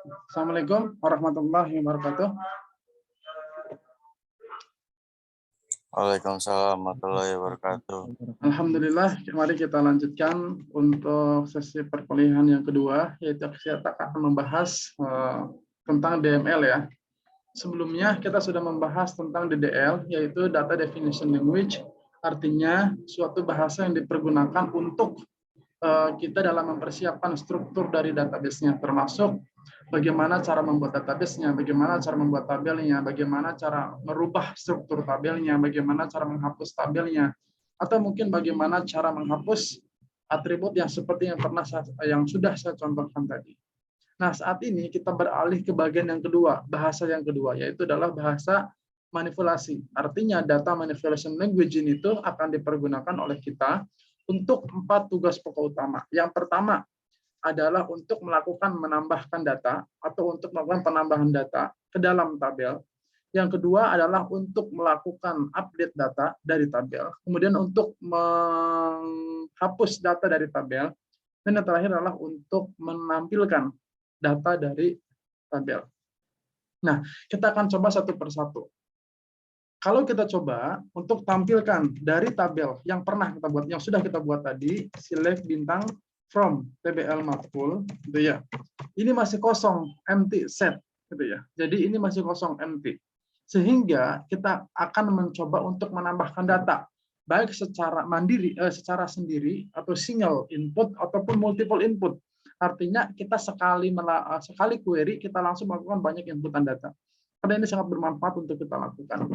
Assalamualaikum warahmatullahi wabarakatuh. Waalaikumsalam warahmatullahi wabarakatuh. Alhamdulillah, mari kita lanjutkan untuk sesi perkuliahan yang kedua, yaitu kita akan membahas tentang DML ya. Sebelumnya kita sudah membahas tentang DDL, yaitu Data Definition Language, artinya suatu bahasa yang dipergunakan untuk kita dalam mempersiapkan struktur dari database-nya, termasuk bagaimana cara membuat database-nya, bagaimana cara membuat tabelnya, bagaimana cara merubah struktur tabelnya, bagaimana cara menghapus tabelnya, atau mungkin bagaimana cara menghapus atribut yang seperti yang sudah saya contohkan tadi. Nah, saat ini kita beralih ke bagian yang kedua, bahasa yang kedua, yaitu adalah bahasa manipulasi. Artinya data manipulation language itu akan dipergunakan oleh kita untuk 4 tugas pokok utama. Yang pertama adalah untuk melakukan menambahkan data atau untuk melakukan penambahan data ke dalam tabel. Yang kedua adalah untuk melakukan update data dari tabel. Kemudian untuk menghapus data dari tabel. Dan yang terakhir adalah untuk menampilkan data dari tabel. Nah, kita akan coba satu persatu. Kalau kita coba untuk tampilkan dari tabel yang pernah kita buat, yang sudah kita buat tadi, select bintang from TBL matkul, gitu ya. Ini masih kosong, empty set, gitu ya. Jadi ini masih kosong, empty. Sehingga kita akan mencoba untuk menambahkan data, baik secara mandiri, secara sendiri, atau single input ataupun multiple input. Artinya kita sekali query kita langsung melakukan banyak inputan data. Karena ini sangat bermanfaat untuk kita lakukan.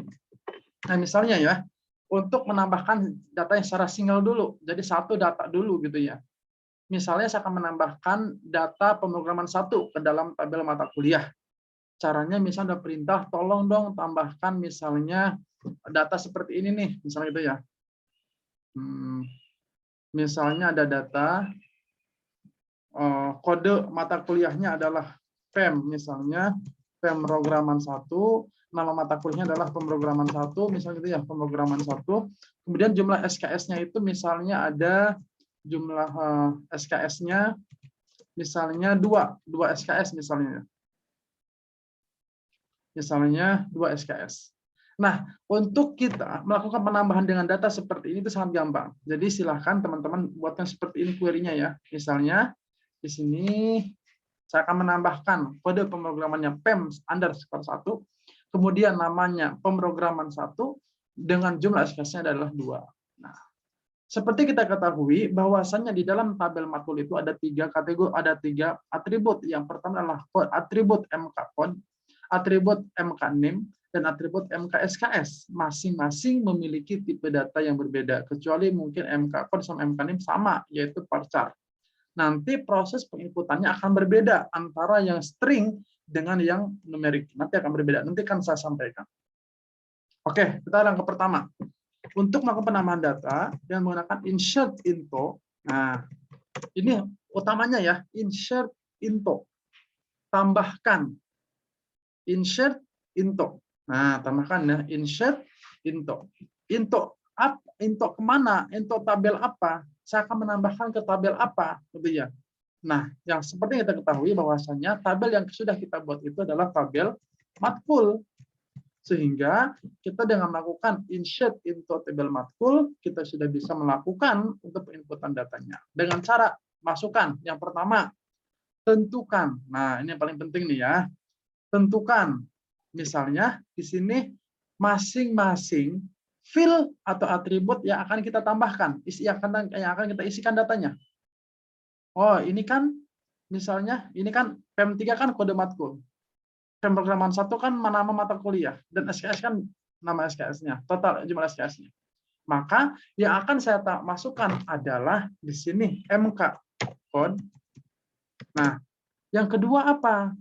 Nah, misalnya ya, untuk menambahkan data yang secara single dulu, jadi satu data dulu gitu ya. Misalnya saya akan menambahkan data pemrograman 1 ke dalam tabel mata kuliah. Caranya misalnya ada perintah, tolong dong tambahkan misalnya data seperti ini nih, misalnya itu ya. Misalnya ada data, kode mata kuliahnya adalah PEM, misalnya pemrograman 1, nama mata kuliahnya adalah pemrograman 1, misalnya itu ya, pemrograman 1. Kemudian jumlah SKS-nya itu misalnya ada jumlah SKS-nya misalnya 2 SKS misalnya. Misalnya 2 SKS. Nah, untuk kita melakukan penambahan dengan data seperti ini itu sangat gampang. Jadi silahkan teman-teman buatkan seperti ini query-nya ya. Misalnya di sini saya akan menambahkan kode pemrogramannya PEM_1, kemudian namanya pemrograman 1 dengan jumlah SKS-nya adalah 2. Nah, seperti kita ketahui bahwasannya di dalam tabel matkul itu ada 3 kategori, ada 3 atribut. Yang pertama adalah atribut MK_code, atribut MK_name, dan atribut MK_SKS. Masing-masing memiliki tipe data yang berbeda, kecuali mungkin MK_code sama MK_name sama, yaitu varchar. Nanti proses penginputannya akan berbeda antara yang string dengan yang numerik. Nanti akan berbeda. Nanti kan saya sampaikan. Oke, kita yang ke pertama. Untuk melakukan penambahan data dengan menggunakan insert into. Nah, ini utamanya ya, insert into. Tambahkan. Insert into. Nah, tambahkan ya, insert into. Into kemana? Into tabel apa? Saya akan menambahkan ke tabel apa, gitu ya. Nah, yang seperti kita ketahui bahwasanya tabel yang sudah kita buat itu adalah tabel matkul. Sehingga kita dengan melakukan insert into tabel matkul, kita sudah bisa melakukan untuk inputan datanya. Dengan cara masukkan, yang pertama, tentukan. Nah, ini yang paling penting nih ya. Tentukan. Misalnya, di sini masing-masing field atau atribut yang akan kita tambahkan, yang akan kita isikan datanya. Oh, ini kan misalnya ini kan PEM3 kan kode matkul. Pemrograman 1 kan nama mata kuliah dan SKS kan nama SKS-nya, total jumlah SKS-nya. Maka yang akan saya masukkan adalah di sini MK_code. Nah, yang kedua apa?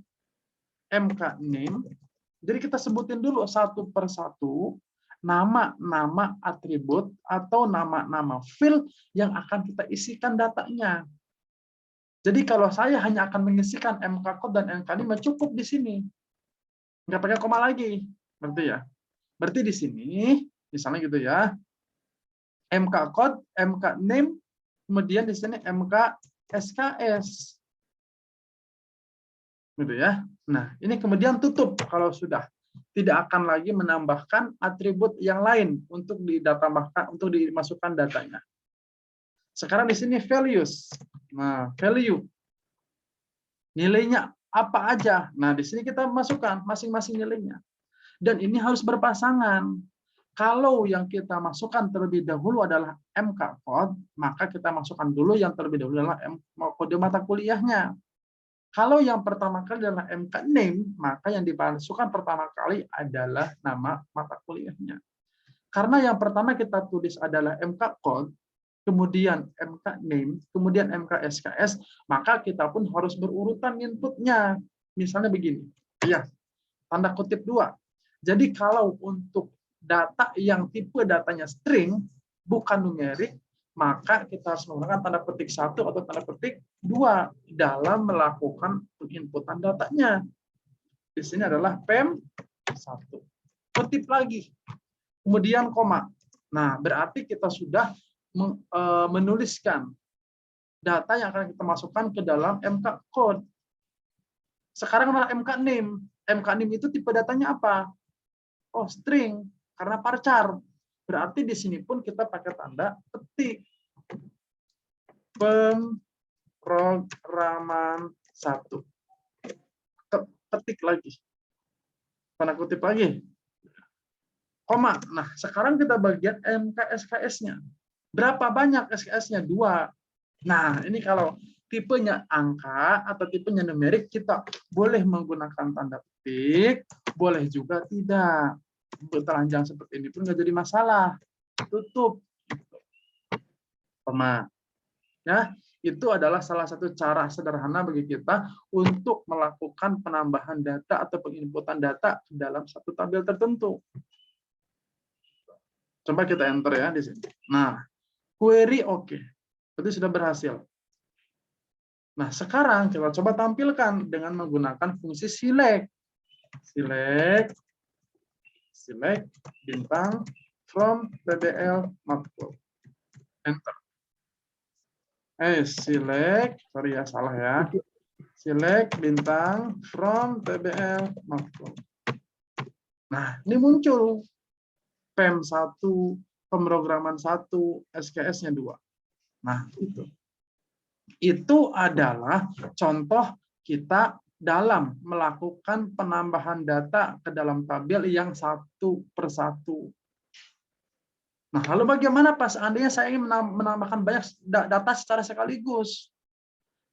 MK_name. Jadi kita sebutin dulu satu persatu nama-nama atribut atau nama-nama field yang akan kita isikan datanya. Jadi kalau saya hanya akan mengisikan MK_code dan MK_name cukup di sini. Nggak pakai koma lagi. Berarti ya. Berarti di sini misalnya gitu ya. MK_code, MK_name, kemudian di sini MK_SKS. gitu ya. Nah, ini kemudian tutup kalau sudah tidak akan lagi menambahkan atribut yang lain untuk untuk dimasukkan datanya. Sekarang di sini values. Nah, value nilainya apa aja. Nah, di sini kita masukkan masing-masing nilainya. Dan ini harus berpasangan. Kalau yang kita masukkan terlebih dahulu adalah MK code, maka kita masukkan dulu yang terlebih dahulu adalah kode mata kuliahnya. Kalau yang pertama kali adalah MK name, maka yang dimasukkan pertama kali adalah nama mata kuliahnya. Karena yang pertama kita tulis adalah MK code, kemudian MK name, kemudian MK SKS, maka kita pun harus berurutan inputnya. Misalnya begini, ya, tanda kutip 2. Jadi kalau untuk data yang tipe datanya string, bukan numerik, maka kita harus menggunakan tanda petik 1 atau tanda petik 2 dalam melakukan penginputan datanya. Di sini adalah PEM1. Kutip lagi. Kemudian koma. Nah, berarti kita sudah menuliskan data yang akan kita masukkan ke dalam MK code. Sekarang adalah MK name. MK name itu tipe datanya apa? Oh, string. Karena varchar. Berarti di sini pun kita pakai tanda petik. Pemrograman 1. Petik lagi. Tanda kutip lagi. Koma. Nah, sekarang kita bagian MK SKS-nya. Berapa banyak SKS-nya? 2. Nah, ini kalau tipenya angka atau tipenya numerik, kita boleh menggunakan tanda petik, boleh juga tidak. Telanjang seperti ini pun nggak jadi masalah. Tutup. Koma. Ya, itu adalah salah satu cara sederhana bagi kita untuk melakukan penambahan data atau penginputan data dalam satu tabel tertentu. Coba kita enter ya di sini. Nah, query oke. Berarti sudah berhasil. Nah, sekarang kita coba tampilkan dengan menggunakan fungsi select. Select bintang from TBL matkul. Enter. Select, sorry ya salah ya. Select bintang from TBL matkul. Nah, ini muncul PEM1, pemrograman 1, SKS-nya 2. Nah, itu adalah contoh kita dalam melakukan penambahan data ke dalam tabel yang satu persatu. Nah, lalu bagaimana pas seandainya saya ingin menambahkan banyak data secara sekaligus?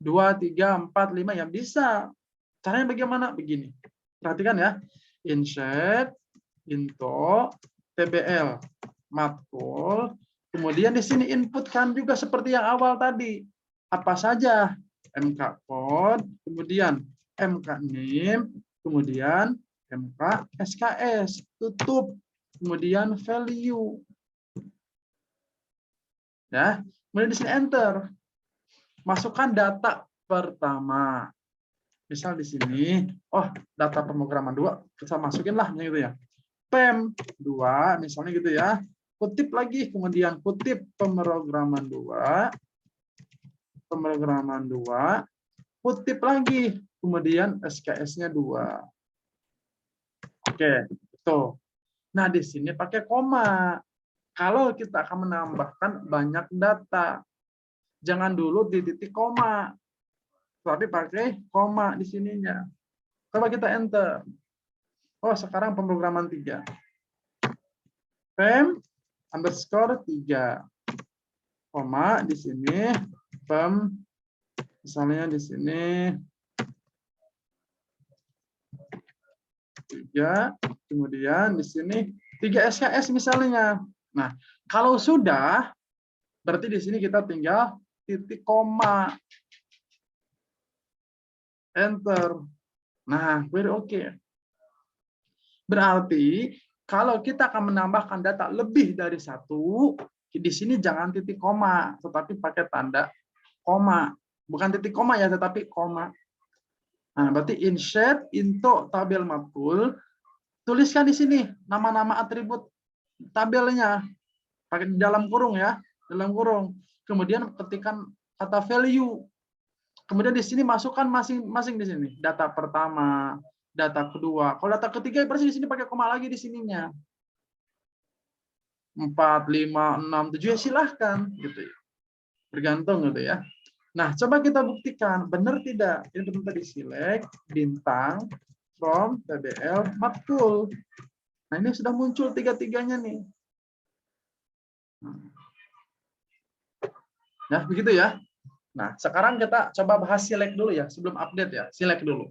2, 3, 4, 5 yang bisa. Caranya bagaimana? Begini. Perhatikan ya. Insert into TBL matkul. Kemudian di sini inputkan juga seperti yang awal tadi. Apa saja? MK code, kemudian MK name, kemudian MK SKS, tutup, kemudian value. Ya, kemudian di sini enter. Masukkan data pertama. Misal di sini, oh, data pemrograman 2, kita masukin lah gitu ya. PEM 2, misalnya gitu ya. Kutip lagi, kemudian kutip pemrograman 2, kutip lagi, kemudian SKS-nya 2. Oke, itu. Nah, di sini pakai koma. Kalau kita akan menambahkan banyak data, jangan dulu di titik koma, tapi pakai koma di sininya. Coba kita enter. Oh, sekarang pemrograman 3. PEM underscore 3. Koma di sini, PEM, misalnya di sini 3, kemudian di sini 3 SKS misalnya. Nah, kalau sudah, berarti di sini kita tinggal titik koma. Enter. Nah, query oke. Berarti kalau kita akan menambahkan data lebih dari 1, di sini jangan titik koma, tetapi pakai tanda koma. Bukan titik koma ya, tetapi koma. Nah, berarti insert into tabel matkul. Tuliskan di sini nama-nama atribut tabelnya. Pakai di dalam kurung ya, dalam kurung. Kemudian ketikkan kata value. Kemudian di sini masukkan masing-masing di sini. Data pertama, data kedua. Kalau data ketiga berarti di sini pakai koma lagi di sininya. 4, 5, 6, 7 ya silahkan gitu ya. Bergantung gitu ya. Nah, coba kita buktikan benar tidak. Ini benar tadi select bintang from TBL matkul. Nah, ini sudah muncul tiga-tiganya nih. Nah, begitu ya. Nah, sekarang kita coba bahas select dulu ya, sebelum update ya. Select dulu.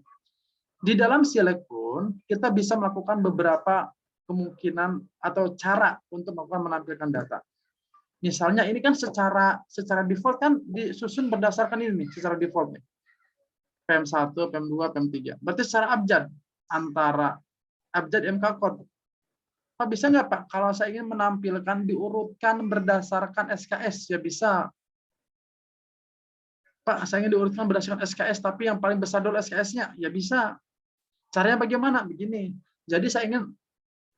Di dalam select pun, kita bisa melakukan beberapa kemungkinan atau cara untuk melakukan menampilkan data. Misalnya ini kan secara default kan disusun berdasarkan ini nih, secara default nih. PM1, PM2, PM3. Berarti secara abjad antara abjad MK code. Pak, bisa nggak Pak kalau saya ingin menampilkan diurutkan berdasarkan SKS? Ya bisa. Pak, saya ingin diurutkan berdasarkan SKS, tapi yang paling besar dulu SKS-nya. Ya bisa. Caranya bagaimana? Begini. Jadi saya ingin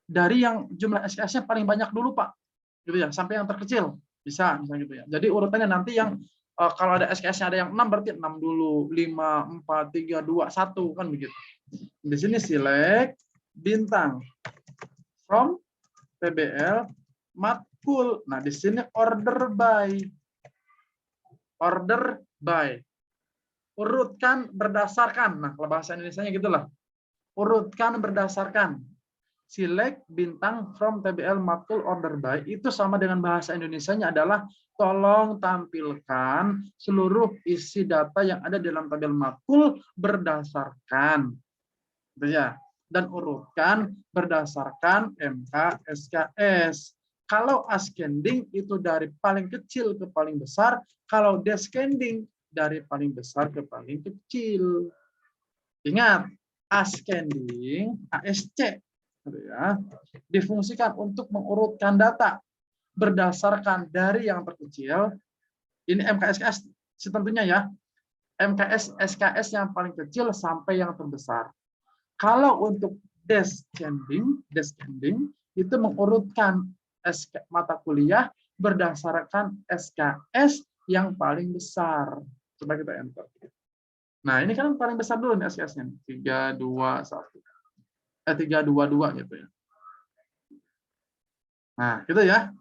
dari yang jumlah SKS-nya paling banyak dulu, Pak. Gitu ya, sampai yang terkecil. Bisa, misalnya gitu ya. Jadi urutannya nanti yang kalau ada SKS-nya ada yang 6 berarti 6 dulu, 5, 4, 3, 2, 1 kan begitu. Di sini select bintang from TBL matkul. Nah, di sini order by. Order by. Urutkan berdasarkan. Nah, kalau bahasa Indonesianya gitulah. Urutkan berdasarkan. Select bintang from TBL matkul order by itu sama dengan bahasa Indonesianya adalah tolong tampilkan seluruh isi data yang ada dalam tabel matkul berdasarkan ya, dan urutkan berdasarkan MK SKS. Kalau ascending itu dari paling kecil ke paling besar, kalau descending dari paling besar ke paling kecil. Ingat, ascending ASC ya, difungsikan untuk mengurutkan data berdasarkan dari yang terkecil. Ini MKSKS tentunya ya. MKS SKS yang paling kecil sampai yang terbesar. Kalau untuk descending itu mengurutkan mata kuliah berdasarkan SKS yang paling besar. Coba kita enter. Nah, ini kan paling besar dulu nih SKS-nya. 3, 2, 1. 322 gitu ya. Nah, gitu ya.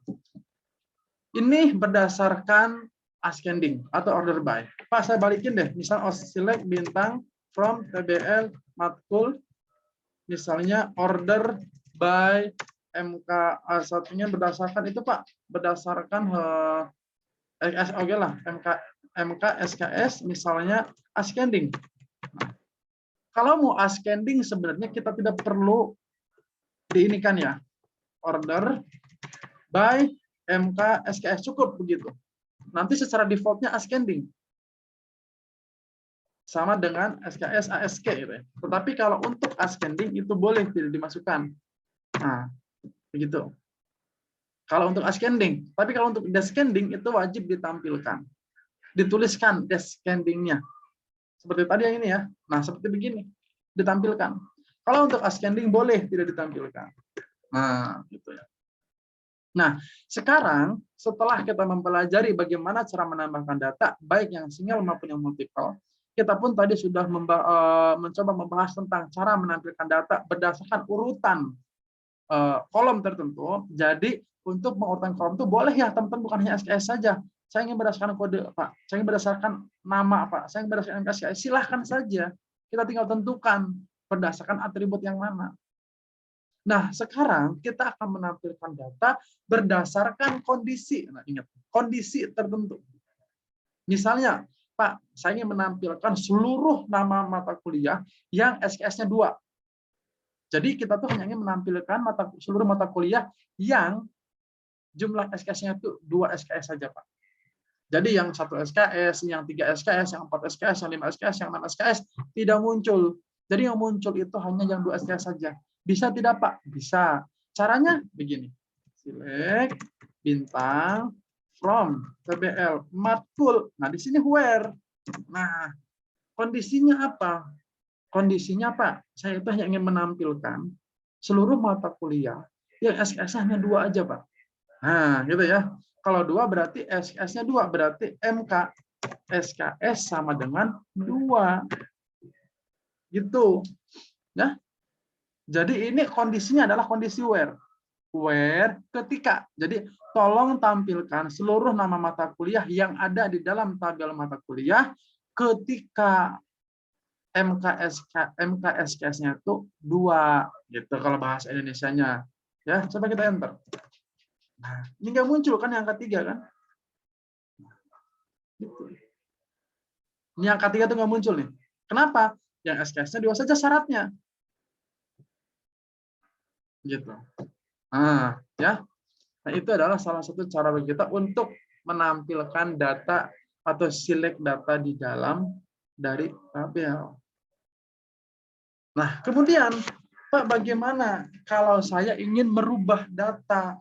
Ini berdasarkan ascending atau order by. Pak, saya balikin deh. Misal select bintang from TBL matkul, misalnya order by MK satunya berdasarkan itu Pak, berdasarkan oke lah MK SKS misalnya ascending. Nah, kalau mau ascending sebenarnya kita tidak perlu diinikan ya. Order by MK SKS cukup begitu. Nanti secara defaultnya ascending. Sama dengan SKS ASK gitu ya. Tetapi kalau untuk ascending itu boleh tidak dimasukkan. Nah, begitu. Kalau untuk ascending, tapi kalau untuk descending itu wajib ditampilkan. Dituliskan descendingnya. Seperti tadi yang ini ya. Nah, seperti begini. Ditampilkan. Kalau untuk ascending boleh tidak ditampilkan. Nah, gitu ya. Nah, sekarang setelah kita mempelajari bagaimana cara menambahkan data, baik yang single maupun yang multiple, kita pun tadi sudah mencoba membahas tentang cara menampilkan data berdasarkan urutan kolom tertentu. Jadi, untuk mengurutan kolom itu boleh ya, teman-teman, bukan hanya SKS saja. Saya ingin berdasarkan kode, Pak. Saya ingin berdasarkan nama, Pak. Saya ingin berdasarkan SKS. Silahkan saja. Kita tinggal tentukan berdasarkan atribut yang mana. Nah, sekarang kita akan menampilkan data berdasarkan kondisi. Nah, ingat, kondisi tertentu. Misalnya, Pak, saya ingin menampilkan seluruh nama mata kuliah yang SKS-nya 2. Jadi, kita tuh hanya ingin menampilkan seluruh mata kuliah yang jumlah SKS-nya itu 2 SKS saja, Pak. Jadi, yang 1 SKS, yang 3 SKS, yang 4 SKS, yang 5 SKS, yang 6 SKS tidak muncul. Jadi, yang muncul itu hanya yang 2 SKS saja. Bisa tidak, Pak? Bisa. Caranya begini. Select bintang from TBL matkul. Nah, di sini where. Nah, kondisinya apa? Kondisinya, Pak, saya itu hanya ingin menampilkan seluruh mata kuliah yang SKS-nya hanya 2 aja, Pak. Nah, gitu ya. Kalau 2 berarti SKS-nya 2, berarti MK SKS sama dengan 2. Gitu. Ya. Jadi ini kondisinya adalah kondisi where. Where ketika. Jadi tolong tampilkan seluruh nama mata kuliah yang ada di dalam tabel mata kuliah ketika MKSKS-nya itu 2 gitu kalau bahasa Indonesianya. Ya, coba kita enter. Nah, ini nggak muncul kan yang ketiga kan? Gitu. Ini yang ketiga tuh nggak muncul nih. Kenapa? Yang SKS-nya 2 saja syaratnya. Gitu. Nah, ya. Nah, itu adalah salah satu cara bagi kita untuk menampilkan data atau select data di dalam dari tabel. Nah, kemudian, Pak, bagaimana kalau saya ingin merubah data?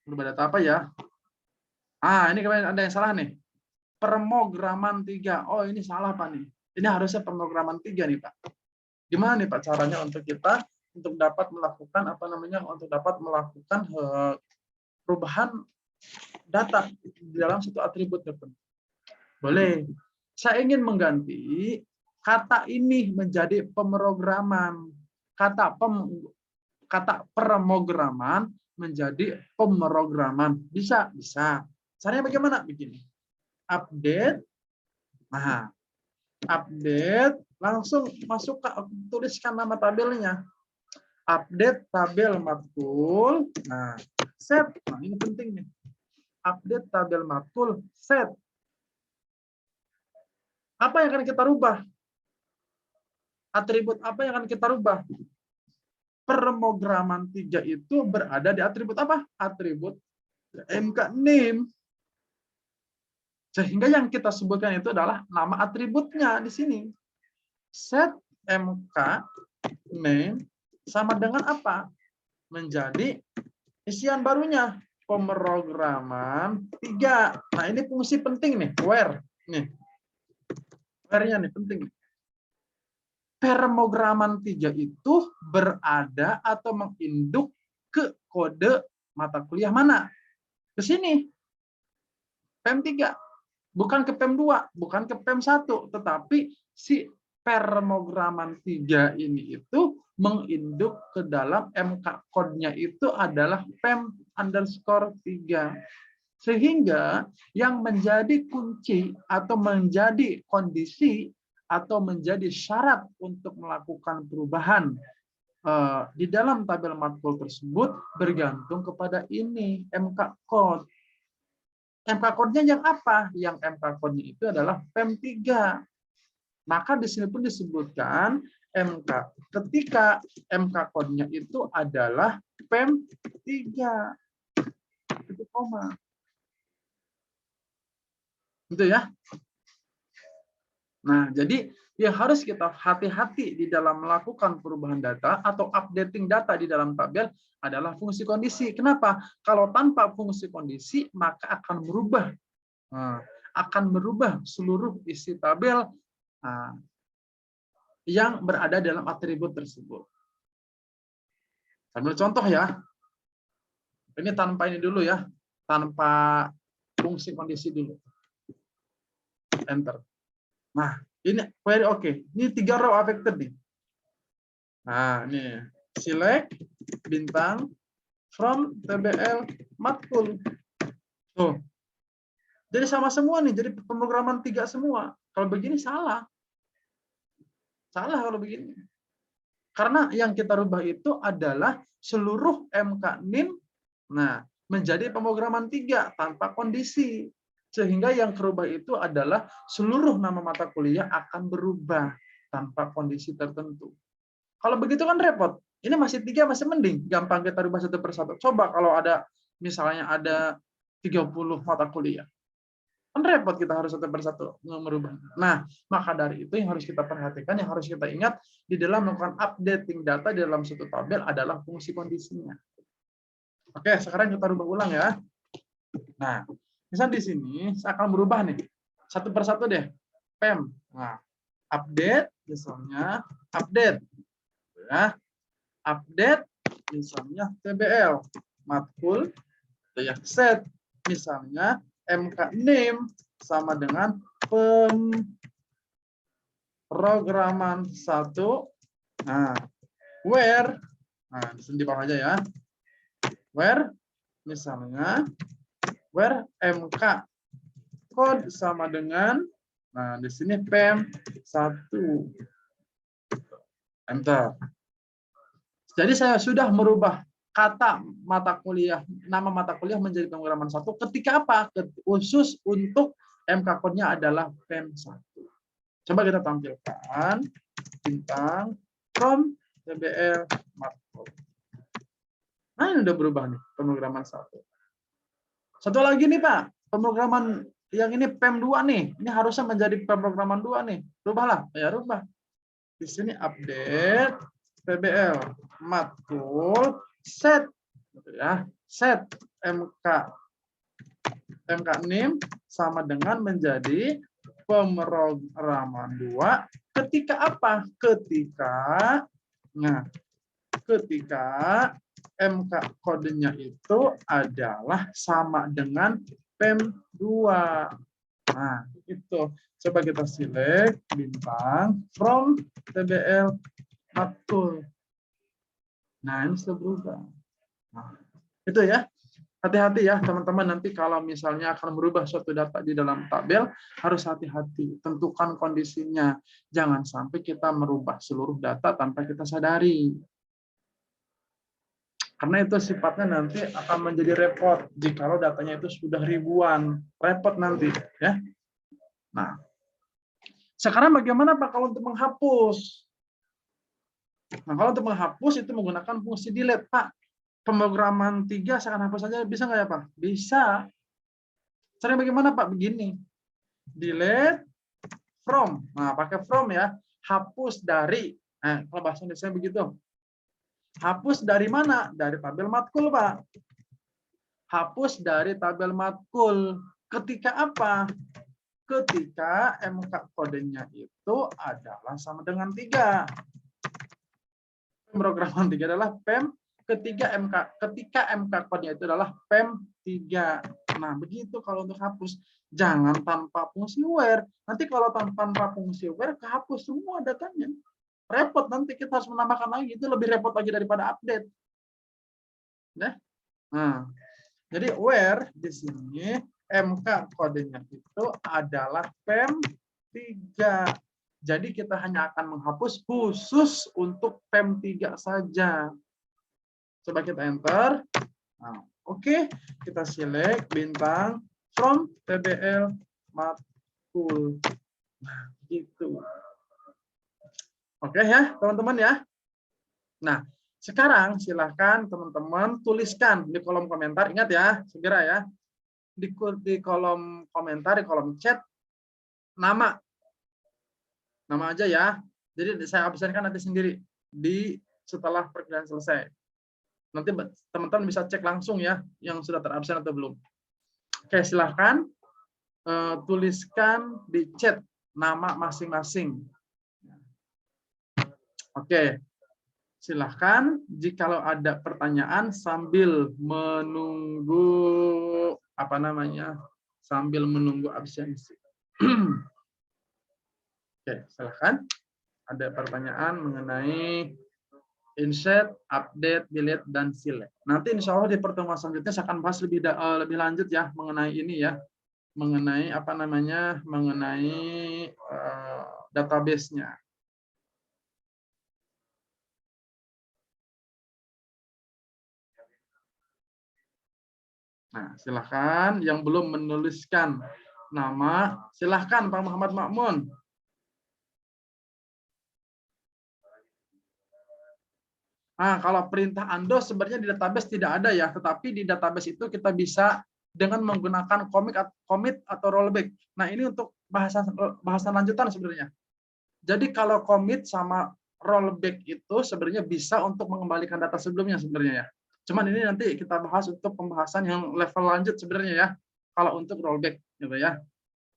Merubah data apa ya? Ini kemarin ada yang salah nih. Pemrograman 3. Oh, ini salah, Pak nih. Ini harusnya pemrograman 3 nih, Pak. Gimana nih, Pak, caranya untuk kita untuk dapat melakukan untuk dapat melakukan perubahan data di dalam satu atribut tertentu? Boleh. Saya ingin mengganti kata ini menjadi pemrograman. Kata pemrograman menjadi pemrograman. Bisa, bisa. Caranya bagaimana? Begini. Update. Nah, update langsung masuk ke tuliskan nama tabelnya. Update tabel matkul. Nah, set. Nah, ini penting nih. Update tabel matkul set. Apa yang akan kita rubah? Atribut apa yang akan kita rubah? Pemrograman 3 itu berada di atribut apa? Atribut MK name. Sehingga yang kita sebutkan itu adalah nama atributnya di sini. Set MK name sama dengan apa? Menjadi isian barunya. Pemrograman 3. Nah, ini fungsi penting nih. Where. Nih. Where-nya nih penting. Pemrograman 3 itu berada atau menginduk ke kode mata kuliah mana? Ke sini. PEM 3. Bukan ke PEM 2, bukan ke PEM 1, tetapi si pemrograman 3 ini itu menginduk ke dalam MK code-nya itu adalah PEM_3. Sehingga yang menjadi kunci atau menjadi kondisi atau menjadi syarat untuk melakukan perubahan di dalam tabel matkul tersebut bergantung kepada ini MK code. MK code-nya yang apa? Yang MK code-nya itu adalah PEM 3. Maka di sini pun disebutkan MK ketika MK code-nya itu adalah PEM 3. Itu koma. Gitu ya. Nah, jadi yang harus kita hati-hati di dalam melakukan perubahan data atau updating data di dalam tabel adalah fungsi kondisi. Kenapa? Kalau tanpa fungsi kondisi, maka akan merubah seluruh isi tabel yang berada dalam atribut tersebut. Sambil contoh ya. Ini tanpa ini dulu ya. Tanpa fungsi kondisi dulu. Enter. Nah, ini query oke. Ini 3 row affected nih. Nah, ini select bintang from TBL matkul. Tuh. Jadi sama semua nih, jadi pemrograman 3 semua. Kalau begini salah. Salah kalau begini. Karena yang kita rubah itu adalah seluruh MK NIM menjadi pemrograman 3 tanpa kondisi. Sehingga yang berubah itu adalah seluruh nama mata kuliah akan berubah tanpa kondisi tertentu. Kalau begitu kan repot. Ini masih 3 masih mending, gampang kita rubah satu persatu. Coba kalau ada misalnya ada 30 mata kuliah. Kan repot kita harus satu persatu merubah. Nah, maka dari itu yang harus kita perhatikan, yang harus kita ingat di dalam melakukan updating data di dalam suatu tabel adalah fungsi kondisinya. Oke, sekarang kita rubah ulang ya. Nah, misal di sini saya akan berubah nih. Satu persatu deh. PEM. Nah, update misalnya update. Ya. Update misalnya TBL. Matkul ya set misalnya MK name sama dengan pemrograman 1. Nah, where, nah di bawah aja ya. Where misalnya where MK code sama dengan, nah di sini PEM 1. Enter. Jadi saya sudah merubah kata mata kuliah, nama mata kuliah menjadi pemrograman 1 ketika apa? Khusus untuk MK code-nya adalah PEM 1. Coba kita tampilkan bintang from TBL matkul. Nah, ini udah berubah nih, pemrograman 1. Satu lagi nih Pak, pemrograman yang ini PEM 2 nih. Ini harusnya menjadi pemrograman 2 nih. Rubahlah, ya rubah. Di sini update PBL matkul set ya, set MK NIM sama dengan menjadi pemrograman 2 ketika apa? Ketika MK kodenya itu adalah sama dengan PEM 2. Nah, itu. Coba kita select bintang from TBL matkul. Nah, ini sudah berubah. Nah, itu ya. Hati-hati ya teman-teman, nanti kalau misalnya akan merubah suatu data di dalam tabel, harus hati-hati. Tentukan kondisinya. Jangan sampai kita merubah seluruh data tanpa kita sadari. Karena itu sifatnya nanti akan menjadi repot jikalau datanya itu sudah ribuan. Repot nanti ya. Nah, sekarang bagaimana Pak kalau untuk menghapus? Nah, kalau untuk menghapus itu menggunakan fungsi delete, Pak. Pemrograman 3 saya akan hapus saja, bisa nggak ya Pak? Bisa. Caranya bagaimana Pak? Begini. Delete from. Nah, pakai from ya. Hapus dari. Nah, kalau bahasa Indonesia begitu. Hapus dari mana? Dari tabel matkul, Pak. Hapus dari tabel matkul. Ketika apa? Ketika MK kodenya itu adalah sama dengan 3. Pemrograman 3 adalah PEM, ketika MK kodenya itu adalah PEM 3. Nah, begitu kalau untuk hapus. Jangan tanpa fungsi where. Nanti kalau tanpa fungsi where, kehapus semua datanya. Repot, nanti kita harus menambahkan lagi. Itu lebih repot lagi daripada update. Nah, jadi where di sini MK kodenya itu adalah PEM 3. Jadi kita hanya akan menghapus khusus untuk PEM 3 saja. Coba kita enter. Nah, oke, kita select bintang from TBL matkul. Nah, gitu. Oke ya, teman-teman ya. Nah, sekarang silahkan teman-teman tuliskan di kolom komentar. Ingat ya, segera ya. Di kolom komentar, di kolom chat, nama aja ya. Jadi saya absenkan nanti sendiri setelah perkuliahan selesai. Nanti teman-teman bisa cek langsung ya yang sudah terabsen atau belum. Oke, silahkan tuliskan di chat nama masing-masing. Oke, silahkan jikalau ada pertanyaan sambil menunggu sambil menunggu absensi. Oke, silahkan. Ada pertanyaan mengenai insert, update, delete, dan select. Nanti insya Allah di pertemuan selanjutnya saya akan bahas lebih lanjut ya mengenai ini ya, mengenai database-nya. Nah, silahkan yang belum menuliskan nama, silahkan Pak Muhammad Makmun. Nah, kalau perintah undo sebenarnya di database tidak ada ya, tetapi di database itu kita bisa dengan menggunakan commit atau rollback. Nah, ini untuk bahasan lanjutan sebenarnya. Jadi kalau commit sama rollback itu sebenarnya bisa untuk mengembalikan data sebelumnya sebenarnya ya. Cuman ini nanti kita bahas untuk pembahasan yang level lanjut sebenarnya ya. Kalau untuk rollback gitu ya.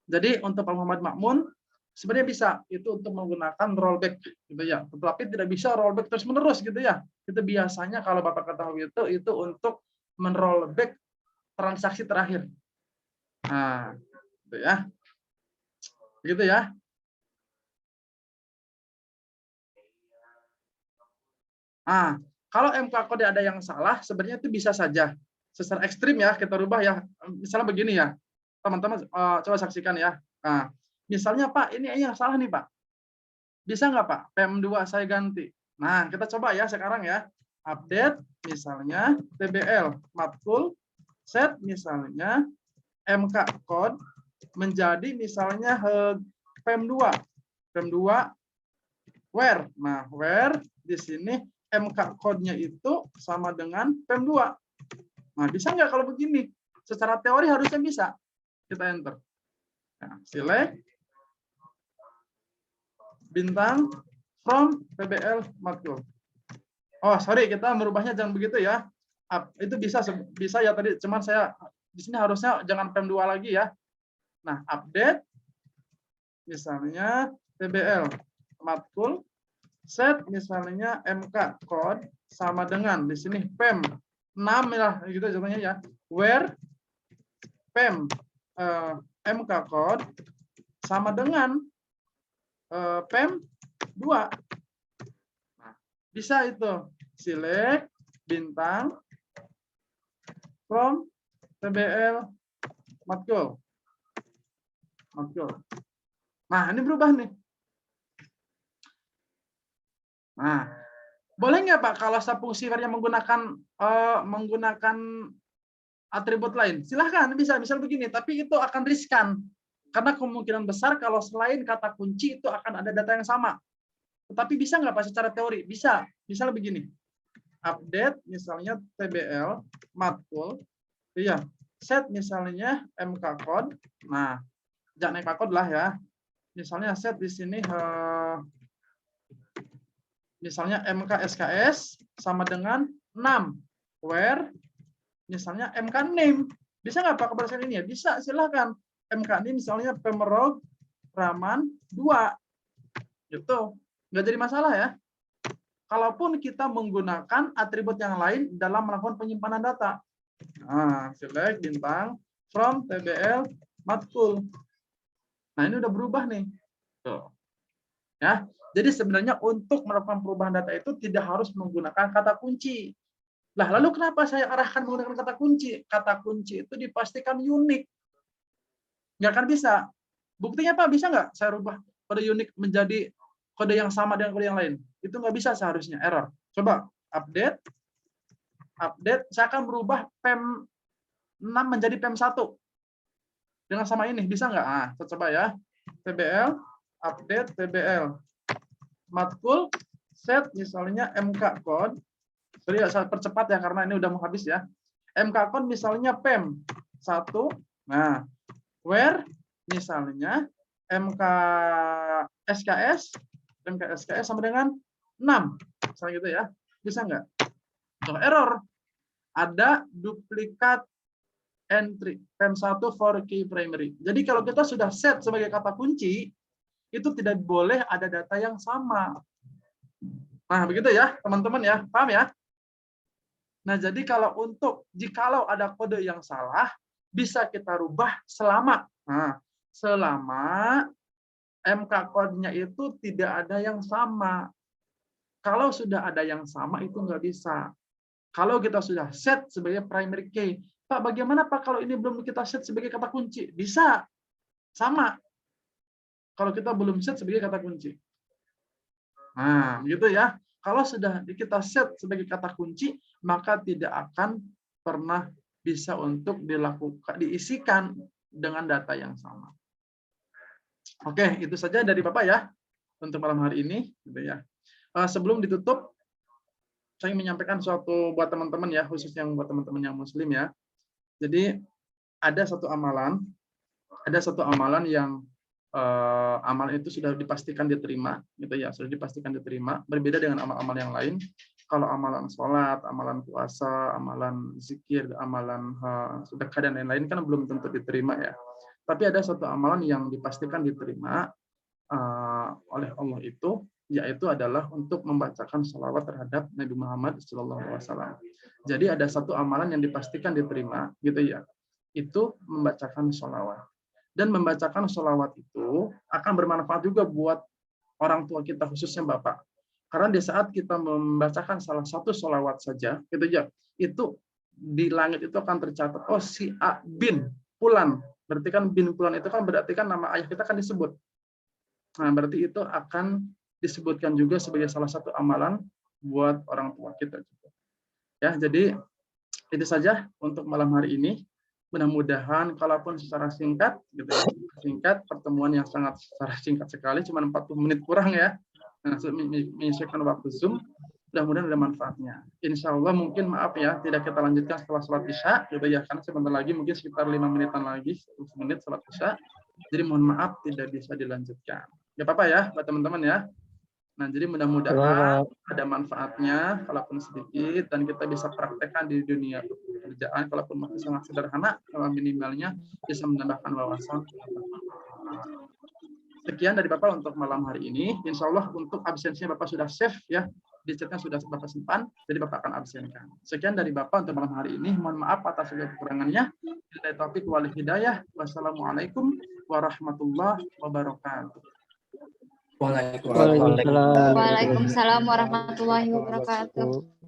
Jadi untuk Pak Muhammad Makmun sebenarnya bisa itu untuk menggunakan rollback gitu ya. Tetapi tidak bisa rollback terus-menerus gitu ya. Itu biasanya kalau Bapak ketahui itu untuk menrollback transaksi terakhir. Nah, Gitu ya. Begitu ya. Ah, kalau MK kode ada yang salah, sebenarnya itu bisa saja secara ekstrim ya kita rubah ya. Misalnya begini ya, teman-teman coba saksikan ya. Nah, misalnya Pak, ini yang salah nih Pak. Bisa nggak Pak? PM2 saya ganti. Nah, kita coba ya sekarang ya. Update misalnya TBL matkul set misalnya MK code menjadi misalnya PM2. PM2 where. Nah, where di sini MK code-nya itu sama dengan PM2. Nah, bisa nggak kalau begini? Secara teori harusnya bisa. Kita enter. Nah, select bintang from PBL matkul. Oh, sorry, kita merubahnya jangan begitu ya. Itu bisa ya tadi, cuman saya di sini harusnya jangan PM2 lagi ya. Nah, update misalnya PBL matkul set misalnya MK code sama dengan di sini PEM 6 ya gitu contohnya ya. Where PEM MK code sama dengan PEM 2. Nah, bisa itu. Select bintang from PBL matkul. Nah, ini berubah nih. Nah, boleh nggak Pak kalau subfungsi yang menggunakan atribut lain? Silahkan, bisa. Misal begini, tapi itu akan riskan. Karena kemungkinan besar kalau selain kata kunci itu akan ada data yang sama. Tetapi bisa nggak Pak secara teori? Bisa. Misalnya begini. Update misalnya TBL matkul. Iya. Set misalnya MK code. Nah, jangan MK code lah ya. Misalnya set di sini misalnya MK SKS sama dengan 6. Where misalnya MK name. Bisa nggak Pak kebersihan ini ya? Bisa, silahkan. MK ini misalnya Pemerog Raman 2. Gitu. Nggak jadi masalah ya. Kalaupun kita menggunakan atribut yang lain dalam melakukan penyimpanan data. Nah, select bintang from TBL matkul. Nah, ini udah berubah nih. Tuh. Ya. Jadi sebenarnya untuk melakukan perubahan data itu tidak harus menggunakan kata kunci. Lah, lalu kenapa saya arahkan menggunakan kata kunci? Kata kunci itu dipastikan unik. Nggak akan bisa. Buktinya Pak, bisa nggak saya rubah kode unik menjadi kode yang sama dengan kode yang lain? Itu nggak bisa seharusnya, error. Coba update. Saya akan merubah PEM 6 menjadi PEM 1. Dengan sama ini, bisa nggak? Nah, kita coba ya. TBL, update TBL. Matkul, set misalnya MK code. Sorry, saya percepat ya, karena ini udah mau habis ya. MK code misalnya PEM 1. Nah, where misalnya MK SKS sama dengan 6. Misalnya gitu ya. Bisa nggak? Error. Ada duplikat entry PEM1 for key primary. Jadi kalau kita sudah set sebagai kata kunci, itu tidak boleh ada data yang sama. Nah, begitu ya, teman-teman ya. Paham ya? Nah, jadi jikalau ada kode yang salah, bisa kita rubah selama MK code-nya itu tidak ada yang sama. Kalau sudah ada yang sama itu nggak bisa. Kalau kita sudah set sebagai primary key, Pak, bagaimana Pak kalau ini belum kita set sebagai kata kunci? Bisa. Sama. Kalau kita belum set sebagai kata kunci. Nah, gitu ya. Kalau sudah kita set sebagai kata kunci, maka tidak akan pernah bisa untuk diisikan dengan data yang sama. Oke, itu saja dari Bapak ya untuk malam hari ini, gitu ya. Sebelum ditutup, saya ingin menyampaikan suatu buat teman-teman ya, khusus yang buat teman-teman yang Muslim ya. Jadi ada satu amalan yang amalan itu sudah dipastikan diterima, gitu ya, sudah dipastikan diterima. Berbeda dengan amal-amal yang lain. Kalau amalan sholat, amalan puasa, amalan zikir, amalan sedekah dan lain-lain kan belum tentu diterima ya. Tapi ada satu amalan yang dipastikan diterima oleh Allah itu, yaitu adalah untuk membacakan shalawat terhadap Nabi Muhammad SAW. Jadi ada satu amalan yang dipastikan diterima, gitu ya. Itu membacakan shalawat. Dan membacakan sholawat itu akan bermanfaat juga buat orang tua kita, khususnya Bapak. Karena di saat kita membacakan salah satu sholawat saja, gitu aja, itu di langit itu akan tercatat, oh si A bin Fulan. Berarti kan bin Fulan itu kan berarti kan nama ayah kita kan disebut. Nah, berarti itu akan disebutkan juga sebagai salah satu amalan buat orang tua kita juga. Ya, jadi itu saja untuk malam hari ini. Mudah-mudahan kalaupun secara singkat gitu ya, singkat pertemuan yang sangat secara singkat sekali, cuma 40 menit kurang ya, menyesuaikan waktu Zoom, mudah-mudahan ada manfaatnya. Insya Allah mungkin maaf ya, tidak kita lanjutkan setelah sholat isya, gitu ya, karena sebentar lagi mungkin sekitar 5 menitan lagi, 10 menit sholat isya, jadi mohon maaf tidak bisa dilanjutkan. Ya apa-apa ya, buat teman-teman ya. Nah, jadi mudah-mudahan ada manfaatnya, kalaupun sedikit, dan kita bisa praktekkan di dunia pekerjaan, kalaupun masih sangat sederhana, kalau minimalnya bisa menambahkan wawasan. Sekian dari Bapak untuk malam hari ini. Insya Allah untuk absensinya Bapak sudah save ya, di chatnya sudah Bapak simpan, jadi Bapak akan absenkan. Sekian dari Bapak untuk malam hari ini. Mohon maaf atas segala kekurangannya. Billahi taufiq wal hidayah. Wassalamualaikum warahmatullahi wabarakatuh. Waalaikumsalam. Waalaikumsalam warahmatullahi wabarakatuh.